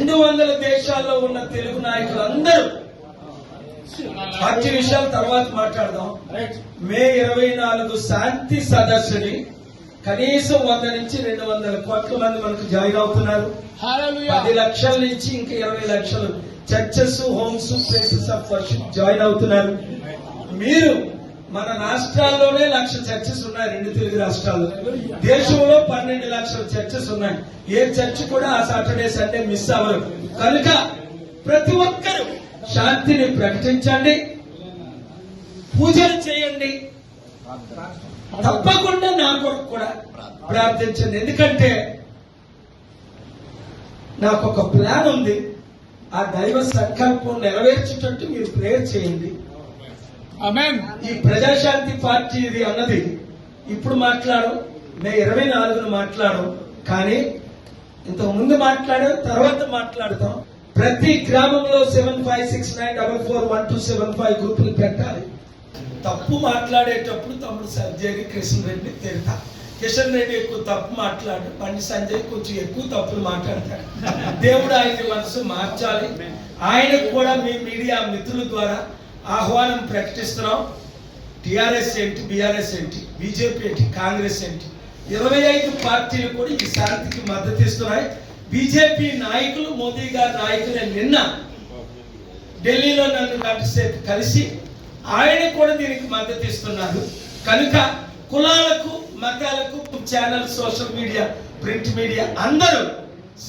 200 దేశాల్లో ఉన్న తెలుగు నాయకులు అందరూ పార్టీ విషయాలు తర్వాత మాట్లాడదాం. మే 24 శాంతి సదస్సుని కనీసం 100 నుంచి 200 కోట్ల మంది మనకు జాయిన్ అవుతున్నారు. 10 లక్షల నుంచి ఇంకా 20 లక్షలు churches, homes, places of worship join అవుతున్నారు. మీరు మన రాష్ట్రాల్లోనే 1,00,000 చర్చెస్ ఉన్నాయి, 2 తెలుగు రాష్ట్రాల్లో. దేశంలో 12 లక్షల చర్చెస్ ఉన్నాయి. ఏ చర్చ్ కూడా ఆ సాటర్డే సండే మిస్ అవ్వరు. కనుక ప్రతి ఒక్కరూ శాంతిని ప్రకటించండి, పూజలు చేయండి, తప్పకుండా నా కొరకు కూడా ప్రార్థించండి. ఎందుకంటే నాకు ఒక ప్లాన్ ఉంది. ఆ దైవ సంకల్పం నెరవేర్చేటట్టు మీరు ప్రేయర్ చేయండి. ఈ ప్రజాశాంతి పార్టీ ఇది అన్నది ఇప్పుడు మాట్లాడు, మే 24న మాట్లాడు, కానీ ఇంతకు ముందు మాట్లాడాం, తర్వాత మాట్లాడతాం. ప్రతి గ్రామంలో 7569441275 గ్రూపులు పెట్టాలి. తప్పు మాట్లాడేటప్పుడు తమ్ముడు సర్జరీ కిషన్ రెడ్డి తిడతా. కిషన్ రెడ్డి ఎక్కువ తప్పు మాట్లాడు, బండి సంజయ్ కొంచెం ఎక్కువ తప్పులు మాట్లాడతాడు. దేవుడు ఆయన మనసు మార్చాలి. ఆయనకు కూడా మీ మీడియా మిత్రుల ద్వారా ఆహ్వానం ప్రకటిస్తున్నాం. టిఆర్ఎస్ ఏంటి, బిఆర్ఎస్ ఏంటి, బీజేపీ ఏంటి, కాంగ్రెస్ ఏంటి, 25 పార్టీలు కూడా ఈ శాంతికి మద్దతు ఇస్తున్నాయి. బీజేపీ నాయకులు, మోదీ గారి నాయకులే నిన్న ఢిల్లీలో నన్ను గంటసేపు కలిసి ఆయన కూడా దీనికి మద్దతు ఇస్తున్నారు. కనుక కులాలకు, మతాలకు, channel, social media, print media అందరూ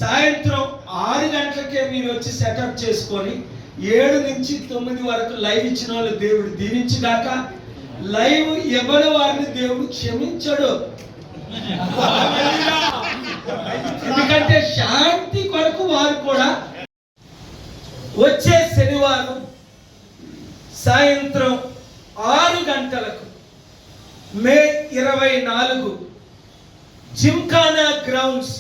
సాయంత్రం 6 గంటలకే మీరు వచ్చి సెటప్ చేసుకొని 7 నుంచి 9 వరకు లైవ్ ఇచ్చిన వాళ్ళు దేవుడు దీవించుగాక. లైవ్ ఇవ్వని వారిని దేవుడు క్షమించడు. ఎందుకంటే శాంతి కొరకు వారు కూడా వచ్చే శనివారం సాయంత్రం 6 గంటలకు మే 24 జిమ్ఖానా గ్రౌండ్స్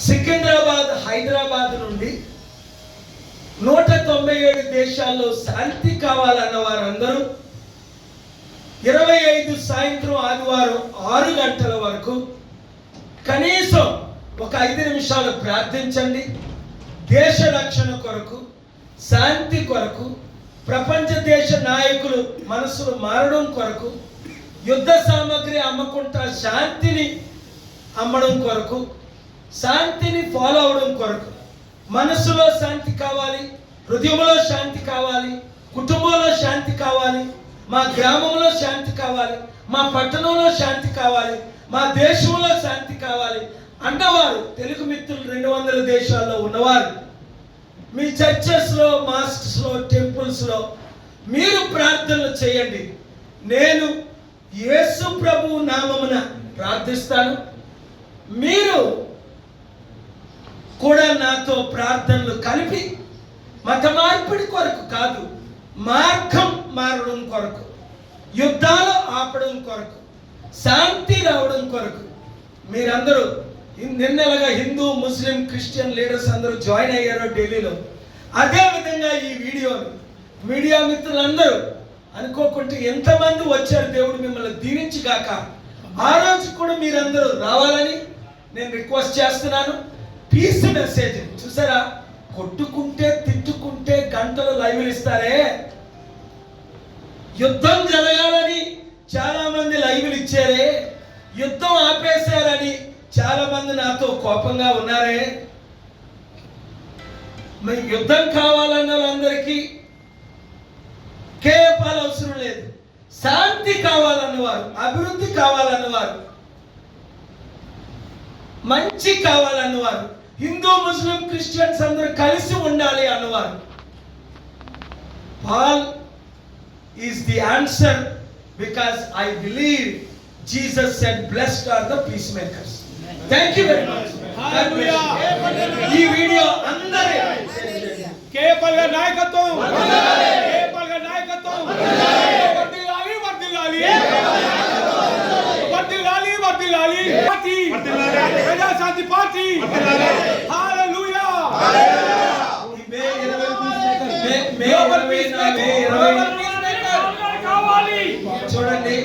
సికింద్రాబాద్, హైదరాబాద్ నుండి 197 దేశాల్లో శాంతి కావాలన్న వారందరూ 25 సాయంత్రం ఆదివారం 6 గంటల వరకు కనీసం ఒక 5 నిమిషాలు ప్రార్థించండి. దేశ రక్షణ కొరకు, శాంతి కొరకు, ప్రపంచ దేశ నాయకులు మనసులు మారడం కొరకు, యుద్ధ సామగ్రి అమ్మకుండా శాంతిని అమ్మడం కొరకు, శాంతిని ఫాలో అవడం కొరకు. మనసులో శాంతి కావాలి, హృదయంలో శాంతి కావాలి, కుటుంబంలో శాంతి కావాలి, మా గ్రామంలో శాంతి కావాలి, మా పట్టణంలో శాంతి కావాలి, మా దేశంలో శాంతి కావాలి అన్నవారు తెలుగు మిత్రులు 200 దేశాల్లో ఉన్నవారు మీ చర్చెస్ లో, మాస్క్స్ లో, టెంపుల్స్ లో మీరు ప్రార్థనలు చేయండి. నేను యేసు ప్రభువు నామమున ప్రార్థిస్తాను. మీరు కూడా నాతో ప్రార్థనలు కలిపి మత మార్పిడి కొరకు కాదు, మార్గం మారడం కొరకు, యుద్ధాలు ఆపడం కొరకు, శాంతి రావడం కొరకు మీరందరూ నిన్నలుగా హిందూ, ముస్లిం, క్రిస్టియన్ లీడర్స్ అందరూ జాయిన్ అయ్యారో ఢిల్లీలో, అదే విధంగా ఈ వీడియోని మీడియా మిత్రులందరూ అనుకోకుంటే ఎంతమంది వచ్చారు. దేవుడు మిమ్మల్ని దీవించుగాక. ఆ రోజు కూడా మీరందరూ రావాలని నేను రిక్వెస్ట్ చేస్తున్నాను. పీస్ మెసేజ్ చూసారా, కొట్టుకుంటే తిట్టుకుంటే గంటలు లైవ్లు ఇస్తారే, యుద్ధం జరగాలని చాలా మంది లైవ్లు ఇచ్చారే, యుద్ధం ఆపేశారని చాలా మంది నాతో కోపంగా ఉన్నారే. మరి యుద్ధం కావాలన్న వాళ్ళందరికీ కేపాలు అవసరం లేదు. శాంతి కావాలన్నవారు, అభివృద్ధి కావాలన్నవారు, మంచి కావాలన్నవారు, హిందూ, ముస్లిం, క్రిస్టియన్స్ అందరూ కలిసి ఉండాలి అన్నవారు, Paul is the answer. Because I believe Jesus said blessed are the peacemakers. Thank you very much. ఈ వీడియో అందరి కేపల్ గారి నాయకత్వం, కేపల్ గారి నాయకత్వం, వర్ధిల్లాలి వర్ధిల్లాలి వర్ధిల్లాలి వర్ధిల్లాలి పార్టీ, ప్రజాశాంతి పార్టీ. హల్లెలూయా. మే 20 కావాలి. చూడండి,